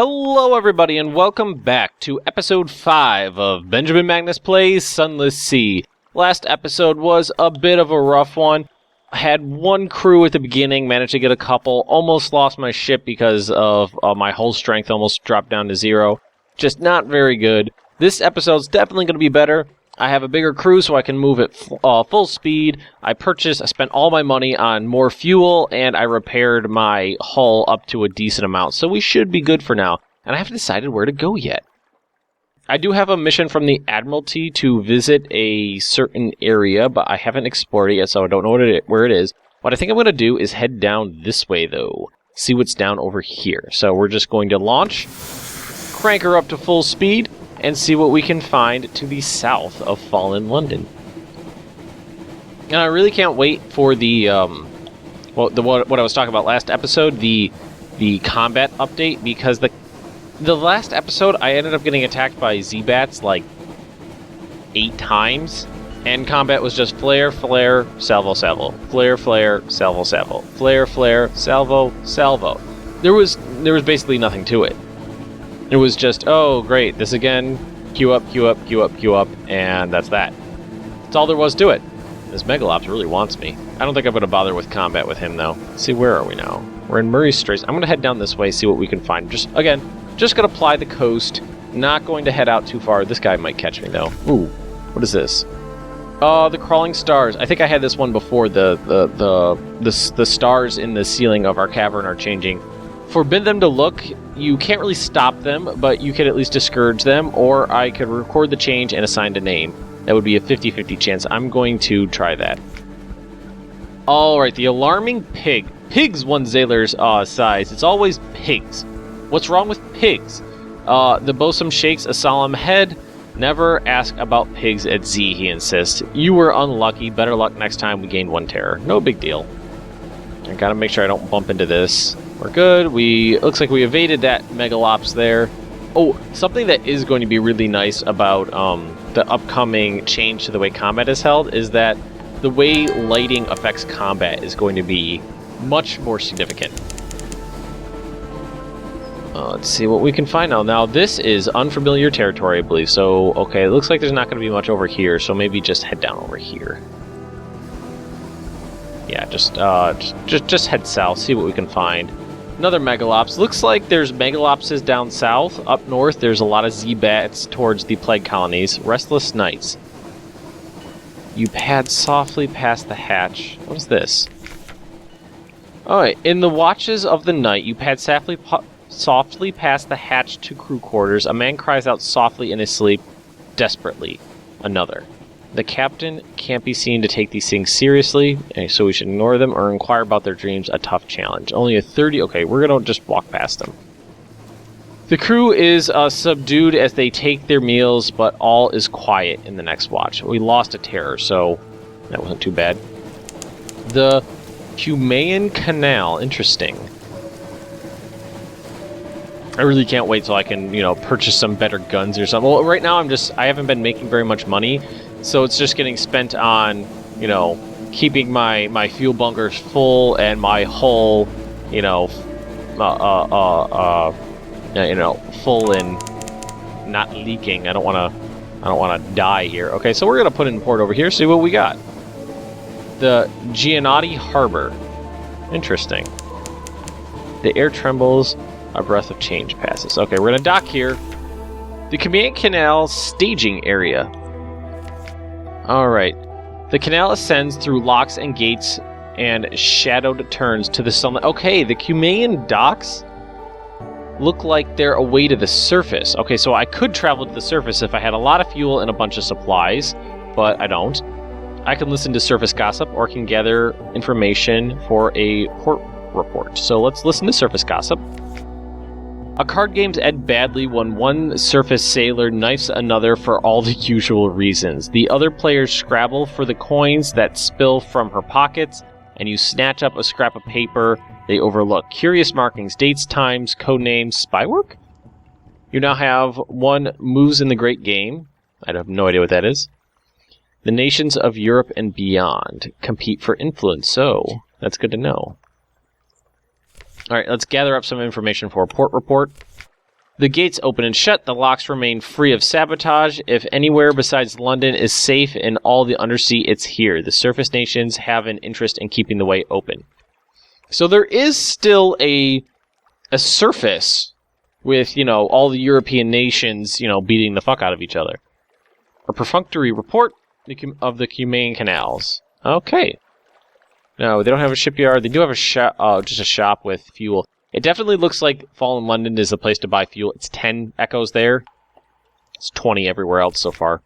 Hello everybody and welcome back to episode 5 of Benjamin Magnus Plays Sunless Sea. Last episode was a bit of a rough one. I had one crew at the beginning, managed to get a couple, almost lost my ship because of my hull strength almost dropped down to 0. Just not very good. This episode's definitely going to be better. I have a bigger crew so I can move at full speed. I spent all my money on more fuel, and I repaired my hull up to a decent amount. So we should be good for now. And I haven't decided where to go yet. I do have a mission from the Admiralty to visit a certain area, but I haven't explored it yet, so I don't know where it is. What I think I'm going to do is head down this way, though. See what's down over here. So we're just going to launch, crank her up to full speed, and see what we can find to the south of Fallen London. And I really can't wait for the, what I was talking about last episode, the combat update, because the last episode I ended up getting attacked by Z-Bats like 8 times, and combat was just flare, flare, salvo, salvo, flare, flare, salvo, salvo, flare, flare, salvo, salvo. There was basically nothing to it. It was just, oh, great, this again, queue up, queue up, queue up, queue up, and that's that. That's all there was to it. This Megalops really wants me. I don't think I'm going to bother with combat with him, though. Let's see, where are we now? We're in Murray Straits. I'm going to head down this way, see what we can find. Just going to ply the coast, not going to head out too far. This guy might catch me, though. Ooh, what is this? The crawling stars. I think I had this one before. The stars in the ceiling of our cavern are changing. Forbid them to look. You can't really stop them, but you could at least discourage them, or I could record the change and assign a name. That would be a 50-50 chance. I'm going to try that. Alright, the alarming pig. Pigs one Zailer's size. It's always pigs. What's wrong with pigs? The bosun shakes a solemn head. Never ask about pigs at Z, he insists. You were unlucky. Better luck next time. We gained 1 terror. No big deal. I gotta make sure I don't bump into this. We're good. Looks like we evaded that Megalops there. Oh, something that is going to be really nice about the upcoming change to the way combat is held is that the way lighting affects combat is going to be much more significant. Let's see what we can find now. Now, this is unfamiliar territory, I believe. So, okay, it looks like there's not going to be much over here, so maybe just head down over here. Yeah, just head south, see what we can find. Another Megalops. Looks like there's Megalopses down south. Up north, there's a lot of Z-Bats towards the plague colonies. Restless nights. You pad softly past the hatch. What is this? Alright, in the watches of the night, you pad softly past the hatch to crew quarters. A man cries out softly in his sleep, desperately. Another. The captain can't be seen to take these things seriously, so we should ignore them or inquire about their dreams. A tough challenge. Only a 30... Okay, we're going to just walk past them. The crew is subdued as they take their meals, but all is quiet in the next watch. We lost a terror, so that wasn't too bad. The Cumaean Canal. Interesting. I really can't wait till I can, purchase some better guns or something. Well, right now I haven't been making very much money. So it's just getting spent on, keeping my fuel bunkers full and my hull, full and not leaking. I don't want to die here. Okay, so we're gonna put in port over here. See what we got. The Giannotti Harbor. Interesting. The air trembles. A breath of change passes. Okay, we're gonna dock here. The Cumaean Canal staging area. Alright. The canal ascends through locks and gates and shadowed turns to the sunlight. Okay, the Cumaean docks look like they're away to the surface. Okay, so I could travel to the surface if I had a lot of fuel and a bunch of supplies, but I don't. I can listen to surface gossip or can gather information for a port report. So let's listen to surface gossip. A card game's end badly when one surface sailor knifes another for all the usual reasons. The other players scrabble for the coins that spill from her pockets, and you snatch up a scrap of paper they overlook. Curious markings, dates, times, code names, spy work? You now have 1 moves in the great game. I have no idea what that is. The nations of Europe and beyond compete for influence, so that's good to know. Alright, let's gather up some information for a port report. The gates open and shut. The locks remain free of sabotage. If anywhere besides London is safe in all the undersea, it's here. The surface nations have an interest in keeping the way open. So there is still a surface with, all the European nations, beating the fuck out of each other. A perfunctory report of the humane canals. Okay. No, they don't have a shipyard. They do have a shop, just a shop with fuel. It definitely looks like Fallen London is the place to buy fuel. It's 10 echoes there. It's 20 everywhere else so far.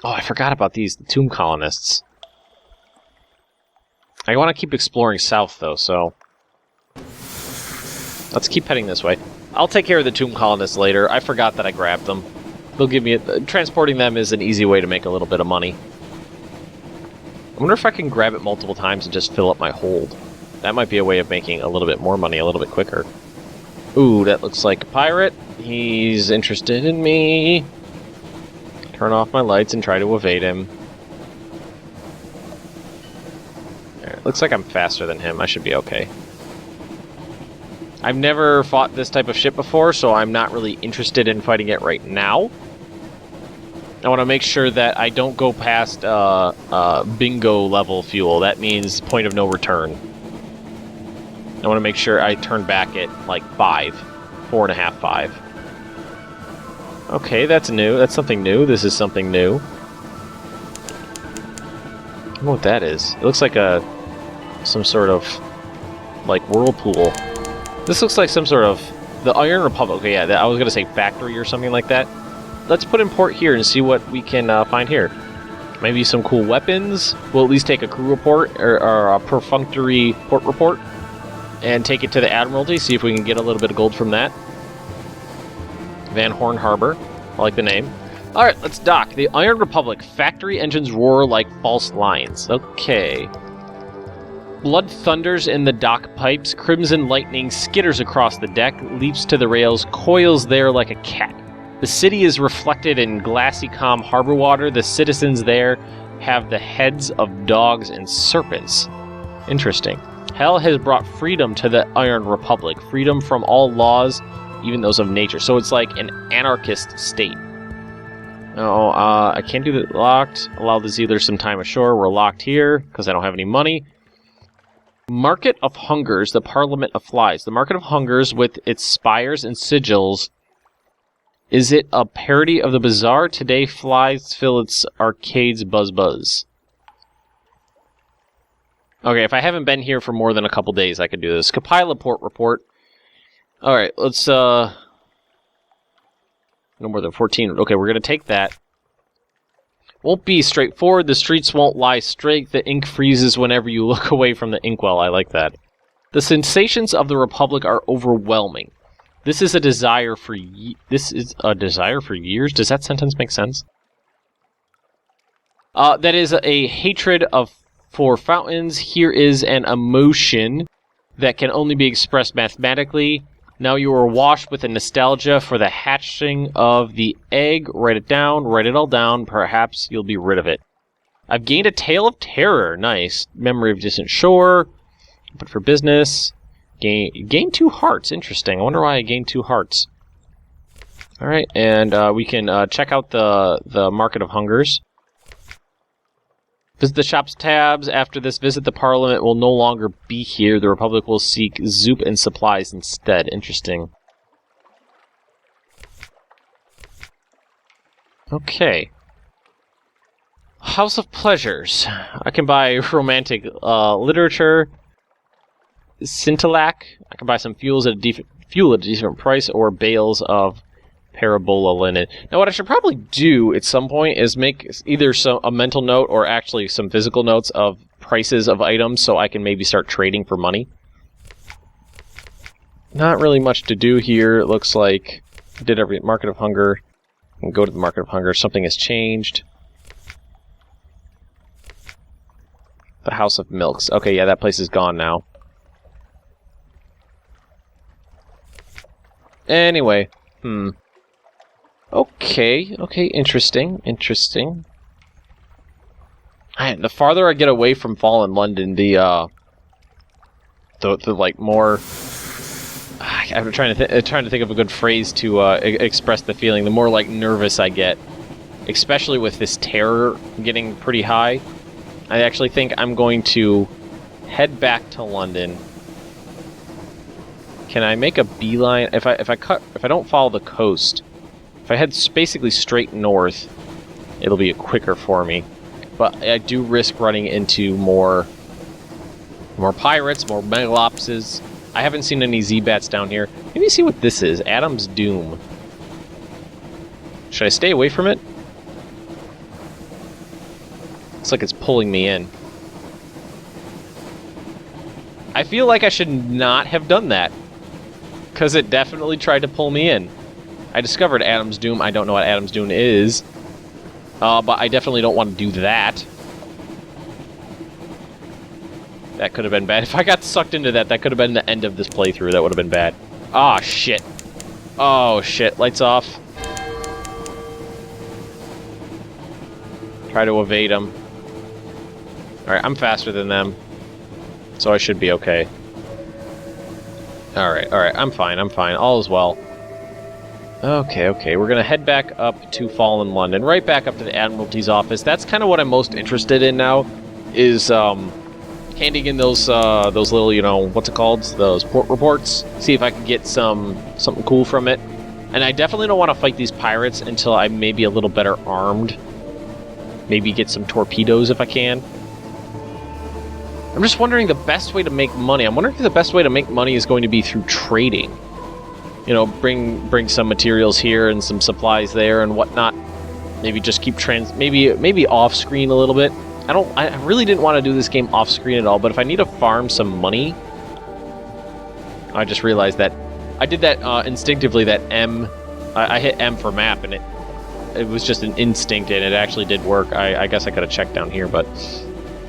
Oh, I forgot about these, the tomb colonists. I want to keep exploring south, though, so... Let's keep heading this way. I'll take care of the tomb colonists later. I forgot that I grabbed them. They'll give me... Transporting them is an easy way to make a little bit of money. I wonder if I can grab it multiple times and just fill up my hold. That might be a way of making a little bit more money a little bit quicker. Ooh, that looks like a pirate. He's interested in me. Turn off my lights and try to evade him. There, looks like I'm faster than him. I should be okay. I've never fought this type of ship before, so I'm not really interested in fighting it right now. I want to make sure that I don't go past bingo level fuel. That means point of no return. I want to make sure I turn back at, like, 5. 4.5, 5. Okay, that's new. That's something new. This is something new. I don't know what that is. It looks like some sort of, like, whirlpool. This looks like some sort of... The Iron Republic. Okay, yeah, I was going to say factory or something like that. Let's put in port here and see what we can find here. Maybe some cool weapons. We'll at least take a crew report, or a perfunctory port report. And take it to the Admiralty, see if we can get a little bit of gold from that. Van Horn Harbor. I like the name. Alright, let's dock. The Iron Republic. Factory engines roar like false lines. Okay. Blood thunders in the dock pipes. Crimson lightning skitters across the deck, leaps to the rails, coils there like a cat. The city is reflected in glassy, calm harbor water. The citizens there have the heads of dogs and serpents. Interesting. Hell has brought freedom to the Iron Republic. Freedom from all laws, even those of nature. So it's like an anarchist state. No, I can't do that. Locked. Allow the Zealers some time ashore. We're locked here because I don't have any money. Market of Hungers, the Parliament of Flies. The Market of Hungers with its spires and sigils. Is it a parody of the Bazaar? Today flies fill its arcades buzz. Okay, if I haven't been here for more than a couple days, I could do this. Compile port report. Alright, let's, no more than 14. Okay, we're gonna take that. Won't be straightforward. The streets won't lie straight. The ink freezes whenever you look away from the inkwell. I like that. The sensations of the Republic are overwhelming. This is a desire for years. Does that sentence make sense? That is a hatred for fountains. Here is an emotion that can only be expressed mathematically. Now you are washed with a nostalgia for the hatching of the egg. Write it down. Write it all down. Perhaps you'll be rid of it. I've gained a tale of terror. Nice. Memory of distant shore. But for business. Gain 2 hearts. Interesting. I wonder why I gained 2 hearts. Alright, and we can check out the Market of Hungers. Visit the shop's tabs. After this visit, the Parliament will no longer be here. The Republic will seek zoop and supplies instead. Interesting. Okay. House of Pleasures. I can buy romantic literature. Scintillac. I can buy some fuel at a decent price, or bales of parabola linen. Now, what I should probably do at some point is make either a mental note or actually some physical notes of prices of items so I can maybe start trading for money. Not really much to do here. It looks like I did every Market of Hunger. And go to the Market of Hunger. Something has changed. The House of Milks. Okay, yeah, that place is gone now. Anyway, Okay, interesting. The farther I get away from Fallen London, the like more... I'm trying to think of a good phrase to express the feeling. The more like nervous I get, especially with this terror getting pretty high, I actually think I'm going to head back to London. Can I make a beeline? If I don't follow the coast, if I head basically straight north, it'll be quicker for me. But I do risk running into more pirates, more megalopses. I haven't seen any Z-bats down here. Let me see what this is. Adam's Doom. Should I stay away from it? Looks like it's pulling me in. I feel like I should not have done that, because it definitely tried to pull me in. I discovered Adam's Doom. I don't know what Adam's Doom is, but I definitely don't want to do that. That could have been bad. If I got sucked into that, that could have been the end of this playthrough. That would have been bad. Ah, shit. Oh, shit. Lights off. Try to evade them. Alright, I'm faster than them, so I should be okay. Alright, I'm fine. All is well. Okay, we're gonna head back up to Fallen London, right back up to the Admiralty's office. That's kind of what I'm most interested in now, is, handing in those little, you know, what's it called? Those port reports. See if I can get something cool from it. And I definitely don't want to fight these pirates until I'm maybe a little better armed. Maybe get some torpedoes if I can. I'm just wondering the best way to make money. I'm wondering if the best way to make money is going to be through trading. You know, bring some materials here and some supplies there and whatnot. Maybe just keep maybe off screen a little bit. I really didn't want to do this game off screen at all, but if I need to farm some money, I just realized that I did that instinctively. That M, I hit M for map, and it was just an instinct, and it actually did work. I guess I could have checked down here, but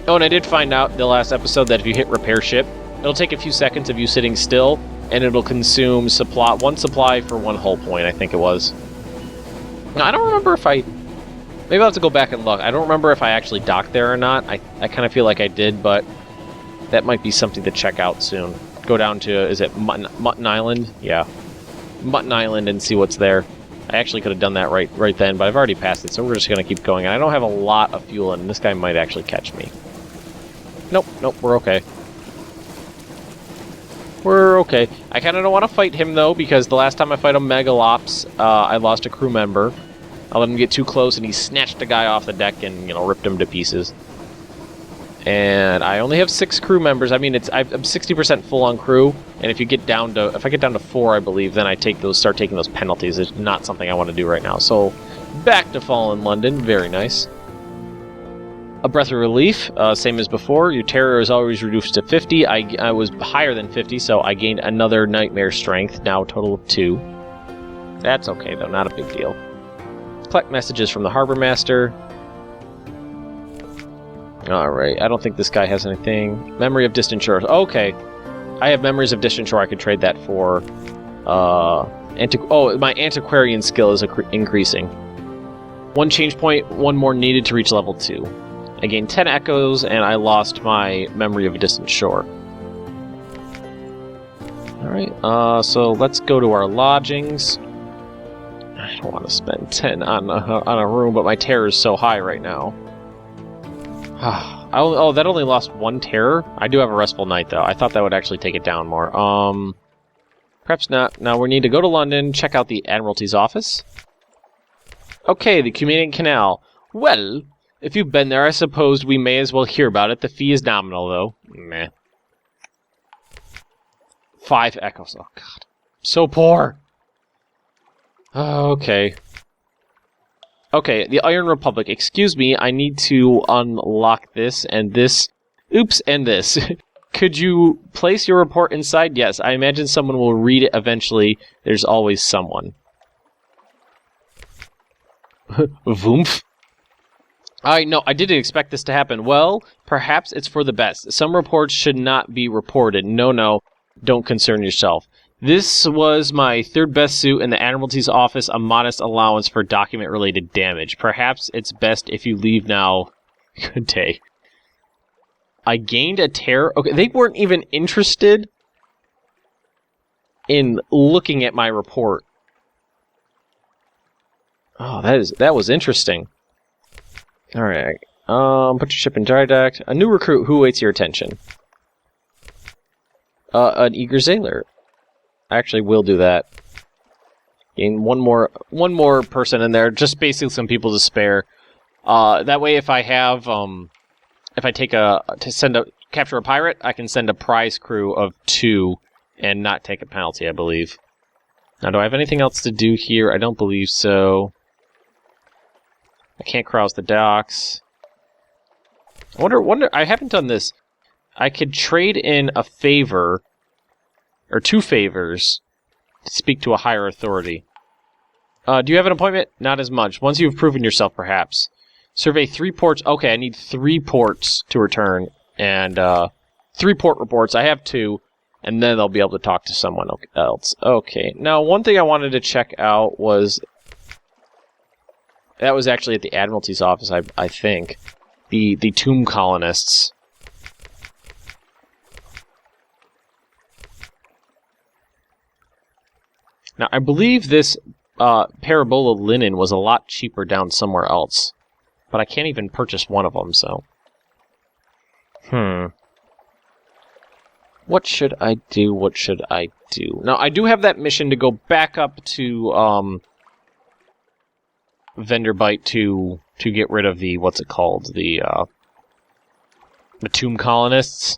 oh, and I did find out the last episode that if you hit repair ship, it'll take a few seconds of you sitting still, and it'll consume one supply for one hull point. I think it was. Now, I don't remember if maybe I'll have to go back and look. I don't remember if I actually docked there or not. I kind of feel like I did, but that might be something to check out soon. Go down to, is it Mutton Island? Yeah. Mutton Island and see what's there. I actually could have done that right then, but I've already passed it, so we're just going to keep going. And I don't have a lot of fuel, and this guy might actually catch me. Nope, we're okay. We're okay. I kind of don't want to fight him, though, because the last time I fight a Megalops, I lost a crew member. I let him get too close, and he snatched a guy off the deck and, you know, ripped him to pieces. And I only have 6 crew members. I mean, I'm 60% full on crew, and if I get down to 4, I believe, then I start taking those penalties. It's not something I want to do right now. So, back to Fallen London. Very nice. A breath of relief, same as before. Your terror is always reduced to 50. I was higher than 50, so I gained another nightmare strength. Now a total of 2. That's okay, though. Not a big deal. Collect messages from the Harbor Master. Alright, I don't think this guy has anything. Memory of Distant Shores. Okay. I have Memories of Distant Shore. I could trade that for... my antiquarian skill is increasing. 1 change point, 1 more needed to reach level 2. I gained 10 echoes, and I lost my Memory of a Distant Shore. Alright, so let's go to our lodgings. I don't want to spend 10 on a room, but my terror is so high right now. Oh, that only lost 1 terror? I do have a restful night, though. I thought that would actually take it down more. Perhaps not. Now we need to go to London, check out the Admiralty's office. Okay, the Cumanian Canal. Well, if you've been there, I suppose we may as well hear about it. The fee is nominal, though. Meh. 5 echoes. Oh, God. So poor. Okay. Okay, the Iron Republic. Excuse me, I need to unlock this and this. Oops, and this. Could you place your report inside? Yes, I imagine someone will read it eventually. There's always someone. Voomph. I didn't expect this to happen. Well, perhaps it's for the best. Some reports should not be reported. No, don't concern yourself. This was my 3rd best suit in the Admiralty's office, a modest allowance for document-related damage. Perhaps it's best if you leave now. Good day. I gained a terror... Okay, they weren't even interested. in looking at my report. Oh, that was interesting. All right. Put your ship in dry dock. A new recruit who awaits your attention. An eager sailor. I actually will do that. Gain one more person in there, just basically some people to spare. That way, if I have, if I take capture a pirate, I can send a prize crew of 2 and not take a penalty, I believe. Now, do I have anything else to do here? I don't believe so. I can't cross the docks. I wonder, I haven't done this. I could trade in a favor, or 2 favors, to speak to a higher authority. Do you have an appointment? Not as much. Once you've proven yourself, perhaps. Survey 3 ports. Okay, I need 3 ports to return, and 3 port reports. I have 2, and then I'll be able to talk to someone else. Okay, now one thing I wanted to check out was... That was actually at the Admiralty's office, I think. The tomb colonists. Now, I believe this parabola linen was a lot cheaper down somewhere else. But I can't even purchase one of them, so... What should I do? What should I do? Now, I do have that mission to go back up to, Venderbite to get rid of the, what's it called? The tomb colonists.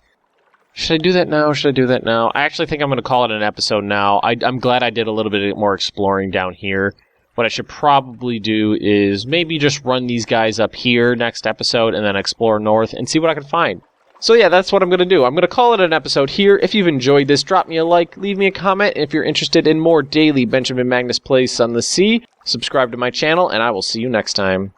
Should I do that now? Should I do that now? I actually think I'm going to call it an episode now. I'm glad I did a little bit more exploring down here. What I should probably do is maybe just run these guys up here next episode and then explore north and see what I can find. So yeah, that's what I'm going to do. I'm going to call it an episode here. If you've enjoyed this, drop me a like, leave me a comment. If you're interested in more daily Benjamin Magnus Plays Sunless Sea, subscribe to my channel, and I will see you next time.